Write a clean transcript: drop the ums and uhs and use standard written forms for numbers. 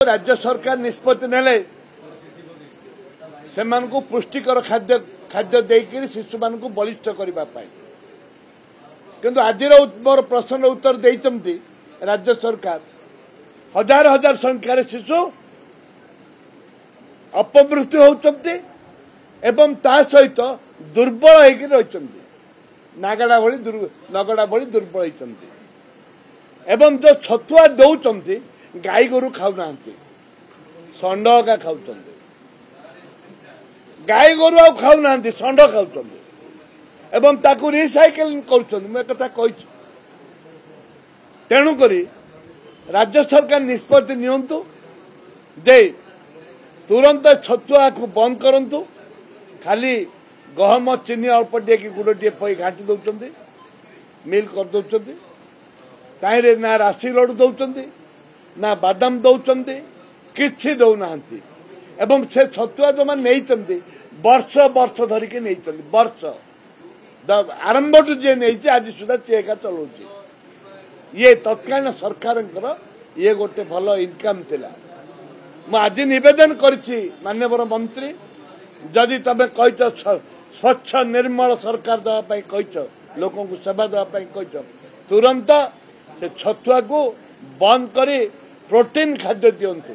राज्य सरकार निष्पत्ति नेले से पुष्टिकर खाद्य खाद्य देकर शिशु मान बलिष्ठ करने किंतु आज मोर प्रश्न उत्तर देते राज्य सरकार हजार हजार संख्यार शिशु अपमृत्यु होती एवं ता सहित दुर्बल होती नगड़ा भली दुर्बल होती एवं जो छतुआ दौरान गाई गोरु खाऊना षंड का खाऊ गाई गोरु आ खाऊना षंड खाऊ एवं ताकू रिसाइकलिंग कर तेणुक राज्य सरकार निष्पत्ति नियंतु दे तुरंत छतुआ को बंद करंतु खाली गहम चीनी अल्प टे गुड़ टे पई घाटी दौरान मिल कर दौरान ताहिरे ना राशि लडू दौरान ना बादाम दौरान किसी दौना एवं से छतुआ जो मैंने वर्ष वर्ष धरिकी नहीं वर्ष आरंभ जी नहीं आज सुधा सी एका चलाऊ ये तत्कालीन सरकार ये गोटे भल इनकम थिला मु आज निवेदन करिछि माननीय मंत्री जदि तबे कहिछ स्वच्छ निर्मल सरकार देवाई कहिछ लोक सेवा देवाई कहिछ तुरंत से छतुआ को बंद करी प्रोटीन खाद्य दियंतु।